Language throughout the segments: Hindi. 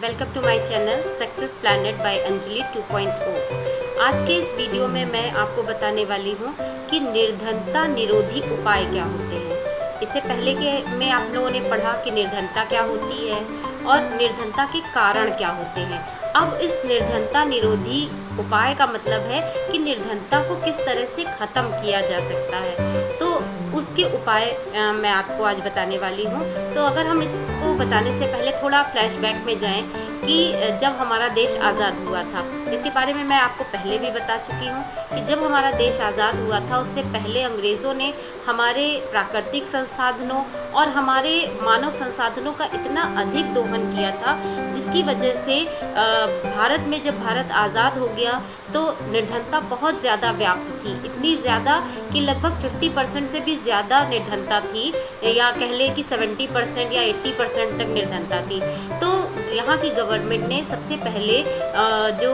Welcome to my channel success planet by Anjali 2.0। आज के इस वीडियो में मैं आपको बताने वाली हूँ कि निर्धनता निरोधी उपाय क्या होते हैं। इससे पहले कि में आप लोगों ने पढ़ा कि निर्धनता क्या होती है और निर्धनता के कारण क्या होते हैं। अब इस निर्धनता निरोधी उपाय का मतलब है कि निर्धनता को किस तरह से ख़त्म किया जा सकता है, तो उसके उपाय मैं आपको आज बताने वाली हूँ। तो अगर हम इसको बताने से पहले थोड़ा फ्लैशबैक में जाएं कि जब हमारा देश आज़ाद हुआ था, इसके बारे में मैं आपको पहले भी बता चुकी हूँ कि जब हमारा देश आज़ाद हुआ था उससे पहले अंग्रेज़ों ने हमारे प्राकृतिक संसाधनों और हमारे मानव संसाधनों का इतना अधिक दोहन किया था, जिसकी वजह से भारत में जब भारत आज़ाद हो गया तो निर्धनता बहुत ज़्यादा व्याप्त थी। इतनी ज़्यादा कि लगभग 50% से भी ज़्यादा निर्धनता थी, या कह लें कि 70% या 80% तक निर्धनता थी। तो यहाँ की गवर्नमेंट ने सबसे पहले जो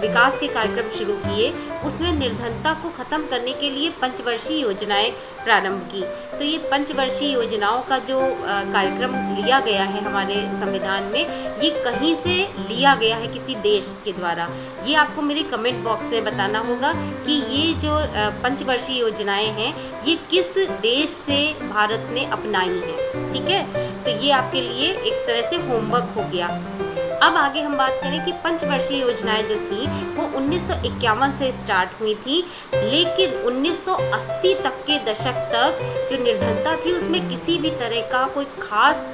विकास के कार्यक्रम शुरू किए, उसमें निर्धनता को ख़त्म करने के लिए पंचवर्षीय योजनाएं प्रारंभ की। तो ये पंचवर्षीय योजनाओं का जो कार्यक्रम लिया गया है हमारे संविधान में, ये कहीं से लिया गया है किसी देश के द्वारा। ये आपको मेरे कमेंट बॉक्स में बताना होगा कि ये जो पंचवर्षीय योजनाएं हैं ये किस देश से भारत ने अपनाई हैं। ठीक है, तो ये आपके लिए एक तरह से होमवर्क हो गया। अब आगे हम बात करें कि पंचवर्षीय योजनाएं जो थी वो 1951 से स्टार्ट हुई थी, लेकिन 1980 तक के दशक तक जो निर्धनता थी उसमें किसी भी तरह का कोई खास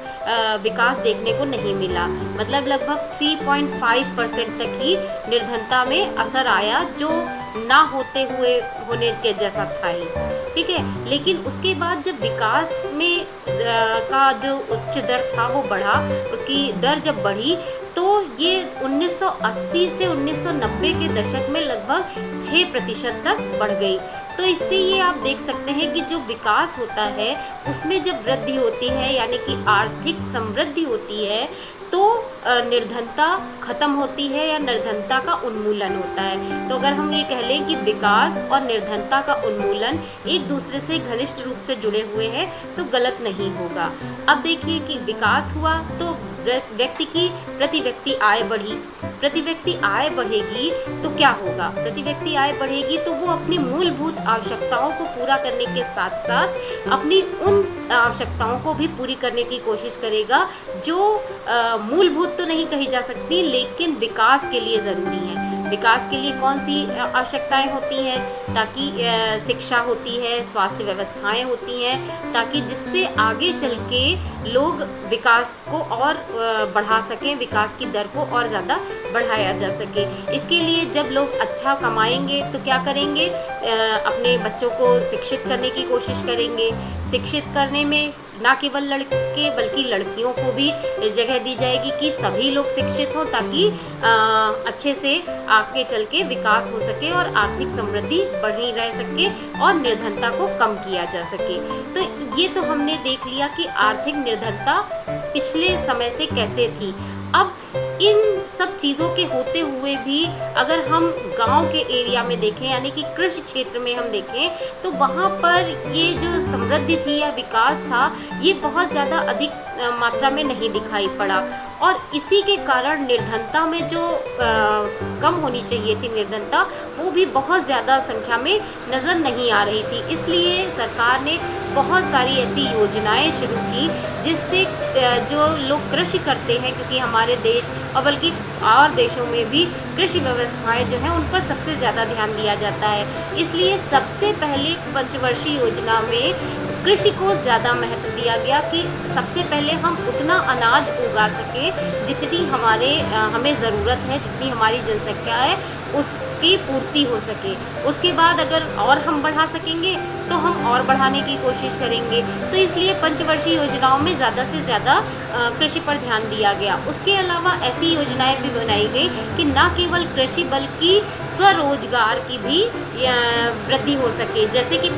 विकास देखने को नहीं मिला। मतलब लगभग 3.5% तक ही निर्धनता में असर आया, जो ना होने के जैसा था ही। ठीक है, लेकिन उसके बाद जब विकास में का जो उच्च दर था वो बढ़ा, उसकी दर जब बढ़ी तो ये 1980 से 1990 के दशक में लगभग 6% तक बढ़ गई। तो इससे ये आप देख सकते हैं कि जो विकास होता है उसमें जब वृद्धि होती है, यानी कि आर्थिक समृद्धि होती है, तो निर्धनता खत्म होती है या निर्धनता का उन्मूलन होता है। तो अगर हम ये कह लें कि विकास और निर्धनता का उन्मूलन एक दूसरे से घनिष्ठ रूप से जुड़े हुए हैं तो गलत नहीं होगा। अब देखिए कि विकास हुआ तो प्रति व्यक्ति आय बढ़ी। प्रति व्यक्ति आय बढ़ेगी तो क्या होगा? प्रति व्यक्ति आय बढ़ेगी तो वो अपनी मूलभूत आवश्यकताओं को पूरा करने के साथ साथ अपनी उन आवश्यकताओं को भी पूरी करने की कोशिश करेगा जो मूलभूत तो नहीं कही जा सकती, लेकिन विकास के लिए ज़रूरी है। विकास के लिए कौन सी आवश्यकताएं होती हैं? ताकि शिक्षा होती है, स्वास्थ्य व्यवस्थाएं होती हैं, ताकि जिससे आगे चल के लोग विकास को और बढ़ा सकें, विकास की दर को और ज़्यादा बढ़ाया जा सके। इसके लिए जब लोग अच्छा कमाएंगे तो क्या करेंगे? अपने बच्चों को शिक्षित करने की कोशिश करेंगे। शिक्षित करने में ना केवल लड़के बल्कि लड़कियों को भी जगह दी जाएगी कि सभी लोग शिक्षित हों, ताकि अच्छे से आगे चल के विकास हो सके और आर्थिक समृद्धि बढ़ी रह सके और निर्धनता को कम किया जा सके। तो ये तो हमने देख लिया कि आर्थिक निर्धनता पिछले समय से कैसे थी। अब इन सब चीज़ों के होते हुए भी अगर हम गांव के एरिया में देखें, यानी कि कृषि क्षेत्र में हम देखें, तो वहाँ पर ये जो समृद्धि थी या विकास था ये बहुत ज़्यादा अधिक मात्रा में नहीं दिखाई पड़ा, और इसी के कारण निर्धनता में जो कम होनी चाहिए थी निर्धनता, वो भी बहुत ज़्यादा संख्या में नज़र नहीं आ रही थी। इसलिए सरकार ने बहुत सारी ऐसी योजनाएं शुरू की जिससे जो लोग कृषि करते हैं, क्योंकि हमारे देश और बल्कि और देशों में भी कृषि व्यवस्थाएं जो हैं उन पर सबसे ज़्यादा ध्यान दिया जाता है। इसलिए सबसे पहले पंचवर्षीय योजना में कृषि को ज़्यादा महत्व दिया गया कि सबसे पहले हम उतना अनाज उगा सकें जितनी हमें ज़रूरत है, जितनी हमारी जनसंख्या है उसकी पूर्ति हो सके। उसके बाद अगर और हम बढ़ा सकेंगे तो हम और बढ़ाने की कोशिश करेंगे। तो इसलिए पंचवर्षीय योजनाओं में ज़्यादा से ज़्यादा कृषि पर ध्यान दिया गया। उसके अलावा ऐसी योजनाएं भी बनाई गई कि न केवल कृषि बल्कि स्वरोजगार की भी वृद्धि हो सके। जैसे कि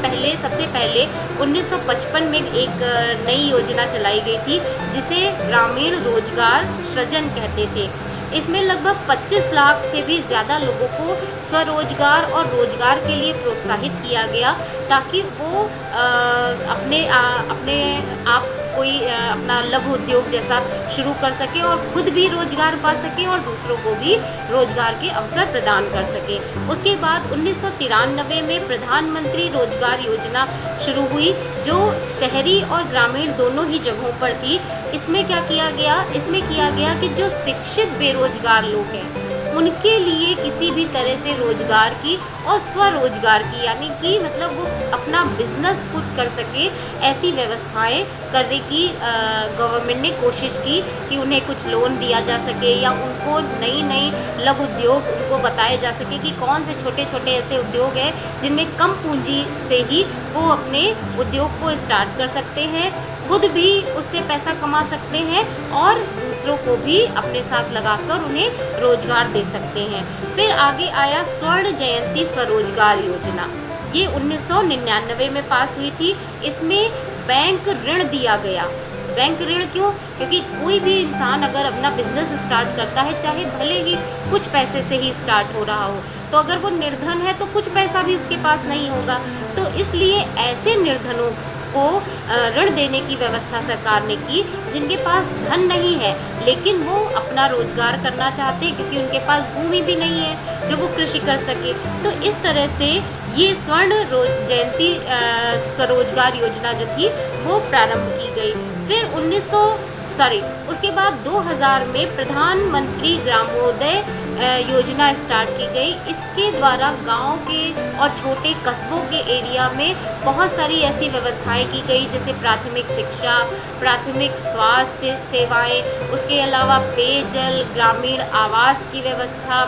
सबसे पहले 1955 में एक नई योजना चलाई गई थी जिसे ग्रामीण रोजगार सृजन कहते थे। इसमें लगभग 25 लाख से भी ज़्यादा लोगों को स्वरोजगार और रोजगार के लिए प्रोत्साहित किया गया, ताकि वो अपने आप कोई अपना लघु उद्योग जैसा शुरू कर सके और खुद भी रोजगार पा सके और दूसरों को भी रोजगार के अवसर प्रदान कर सके। उसके बाद 1993 में प्रधानमंत्री रोजगार योजना शुरू हुई, जो शहरी और ग्रामीण दोनों ही जगहों पर थी। इसमें क्या किया गया? इसमें किया गया कि जो शिक्षित बेरोजगार लोग हैं उनके लिए किसी भी तरह से रोजगार की और स्वरोजगार की, यानी कि मतलब वो अपना बिजनेस खुद कर सके, ऐसी व्यवस्थाएं करने की गवर्नमेंट ने कोशिश की कि उन्हें कुछ लोन दिया जा सके या उनको नई नई लघु उद्योग उनको बताए जा सके कि कौन से छोटे छोटे ऐसे उद्योग हैं जिनमें कम पूंजी से ही वो अपने उद्योग को स्टार्ट कर सकते हैं, खुद भी उससे पैसा कमा सकते हैं और दूसरों को भी अपने साथ लगाकर उन्हें रोजगार दे सकते हैं। फिर आगे आया स्वर्ण जयंती स्वरोजगार योजना। ये 1999 में पास हुई थी। इसमें बैंक ऋण दिया गया। बैंक ऋण क्यों? क्योंकि कोई भी इंसान अगर अपना बिजनेस स्टार्ट करता है, चाहे भले ही कुछ पैसे से ही स्टार्ट हो रहा हो, तो अगर वो निर्धन है तो कुछ पैसा भी उसके पास नहीं होगा, तो इसलिए ऐसे निर्धनों को ऋण देने की व्यवस्था सरकार ने की जिनके पास धन नहीं है लेकिन वो अपना रोजगार करना चाहते हैं, क्योंकि उनके पास भूमि भी नहीं है जो वो कृषि कर सके। तो इस तरह से ये स्वर्ण जयंती स्वरोजगार योजना जो थी वो प्रारंभ की गई। फिर उसके बाद 2000 में प्रधानमंत्री ग्रामोदय योजना स्टार्ट की गई। इसके द्वारा गांव के और छोटे कस्बों के एरिया में बहुत सारी ऐसी व्यवस्थाएं की गई, जैसे प्राथमिक शिक्षा, प्राथमिक स्वास्थ्य सेवाएं, उसके अलावा पेयजल, ग्रामीण आवास की व्यवस्था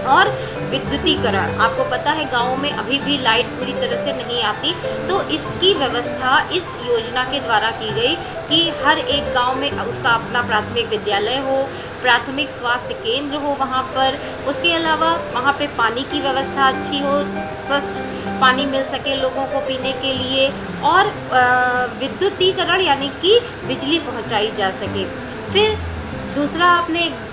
और विद्युतीकरण। आपको पता है गाँव में अभी भी लाइट पूरी तरह से नहीं आती, तो इसकी व्यवस्था इस योजना के द्वारा की गई कि हर एक गांव में उसका अपना प्राथमिक विद्यालय हो, प्राथमिक स्वास्थ्य केंद्र हो वहाँ पर। उसके अलावा वहाँ पे पानी की व्यवस्था अच्छी हो, स्वच्छ पानी मिल सके लोगों को पीने के लिए, और विद्युतीकरण यानी कि बिजली पहुँचाई जा सके। फिर दूसरा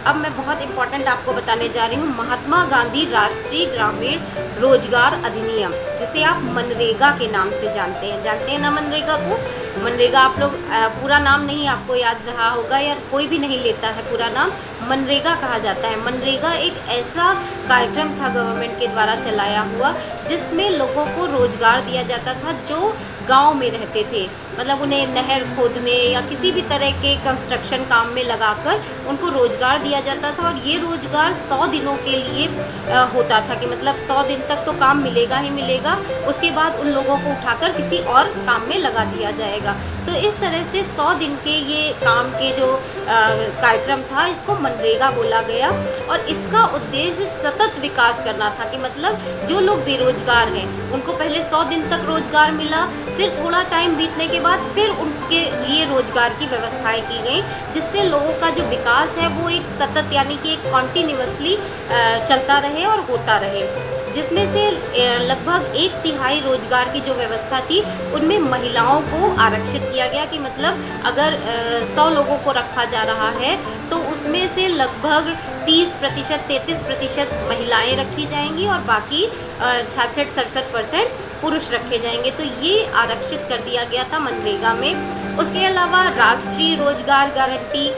अब मैं बहुत इम्पोर्टेंट आपको बताने जा रही हूँ, महात्मा गांधी राष्ट्रीय ग्रामीण रोजगार अधिनियम, जिसे आप मनरेगा के नाम से जानते हैं ना मनरेगा को। मनरेगा आप लोग पूरा नाम नहीं आपको याद रहा होगा या कोई भी नहीं लेता है पूरा नाम, मनरेगा कहा जाता है। मनरेगा एक ऐसा कार्यक्रम था गवर्नमेंट के द्वारा चलाया हुआ जिसमें लोगों को रोजगार दिया जाता था जो गांव में रहते थे, मतलब उन्हें नहर खोदने या किसी भी तरह के कंस्ट्रक्शन काम में लगाकर उनको रोजगार दिया जाता था। और ये रोजगार 100 दिनों के लिए होता था कि मतलब 100 दिन तक तो काम मिलेगा ही मिलेगा, उसके बाद उन लोगों को उठाकर किसी और काम में लगा दिया जाएगा। तो इस तरह से 100 दिन के ये काम के जो कार्यक्रम था इसको मनरेगा बोला गया। और इसका उद्देश्य सतत विकास करना था कि मतलब जो लोग बेरोजगार हैं उनको पहले 100 दिन तक रोजगार मिला, फिर थोड़ा टाइम बीतने के बाद फिर उनके लिए रोजगार की व्यवस्थाएं की गई, जिससे लोगों का जो विकास है वो एक सतत यानी कि एक कॉन्टिन्यूअसली चलता रहे और होता रहे। जिसमें से लगभग 1/3 रोजगार की जो व्यवस्था थी उनमें महिलाओं को आरक्षित किया गया कि मतलब अगर 100 लोगों को रखा जा रहा है तो उसमें से लगभग 30%, 33% महिलाएं रखी जाएंगी और बाकी 66-67% पुरुष रखे जाएंगे। तो ये आरक्षित कर दिया गया था मनरेगा में। उसके अलावा राष्ट्रीय रोजगार गारंटी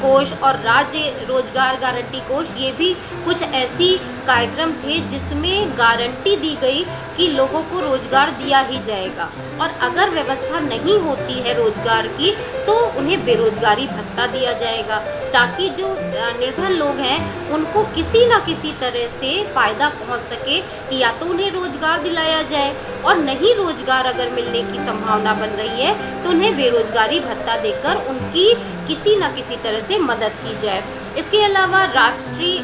कोष और राज्य रोजगार गारंटी कोष, ये भी कुछ ऐसी कार्यक्रम थे जिसमें गारंटी दी गई कि लोगों को रोजगार दिया ही जाएगा, और अगर व्यवस्था नहीं होती है रोजगार की तो उन्हें बेरोजगारी भत्ता दिया जाएगा, ताकि जो निर्धन लोग हैं उनको किसी न किसी तरह से फ़ायदा पहुंच सके कि या तो उन्हें रोजगार दिलाया जाए, और नहीं रोजगार अगर मिलने की संभावना बन रही है तो उन्हें बेरोजगारी भत्ता देकर उनकी किसी न किसी तरह से मदद की जाए। इसके अलावा राष्ट्रीय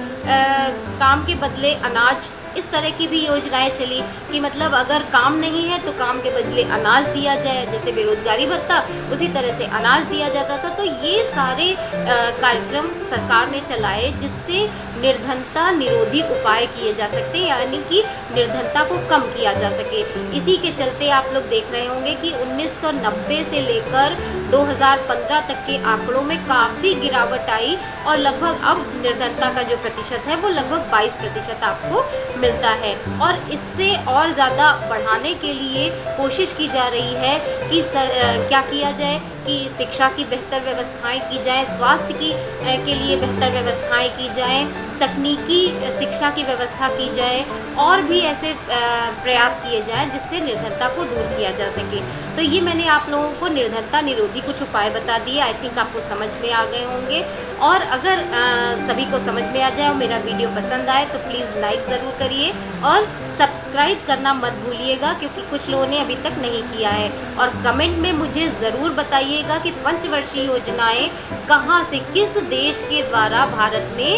काम के बदले अनाज, इस तरह की भी योजनाएं चली कि मतलब अगर काम नहीं है तो काम के बदले अनाज दिया जाए, जैसे बेरोजगारी भत्ता उसी तरह से अनाज दिया जाता था। तो ये सारे कार्यक्रम सरकार ने चलाए जिससे निर्धनता निरोधी उपाय किए जा सकते हैं, यानी कि निर्धनता को कम किया जा सके। इसी के चलते आप लोग देख रहे होंगे कि 1990 से लेकर 2015 तक के आंकड़ों में काफ़ी गिरावट आई और लगभग अब निर्धनता का जो प्रतिशत है वो लगभग 22% आपको मिलता है। और इससे और ज़्यादा बढ़ाने के लिए कोशिश की जा रही है कि क्या किया जाए कि कि शिक्षा की बेहतर व्यवस्थाएं की जाएं, स्वास्थ्य की के लिए बेहतर व्यवस्थाएं की जाएं, तकनीकी शिक्षा की व्यवस्था की जाए और भी ऐसे प्रयास किए जाएं जिससे निर्धनता को दूर किया जा सके। तो ये मैंने आप लोगों को निर्धनता निरोधी कुछ उपाय बता दिए। आई थिंक आपको समझ में आ गए होंगे। और अगर सभी को समझ में आ जाए और मेरा वीडियो पसंद आए तो प्लीज़ लाइक ज़रूर करिए और सब्सक्राइब करना मत भूलिएगा, क्योंकि कुछ लोगों ने अभी तक नहीं किया है। और कमेंट में मुझे ज़रूर बताइएगा कि पंचवर्षीय योजनाएं कहाँ से, किस देश के द्वारा भारत ने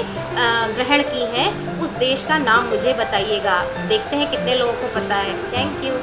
ग्रहण की हैं, उस देश का नाम मुझे बताइएगा। देखते हैं कितने लोगों को पता है। Thank you.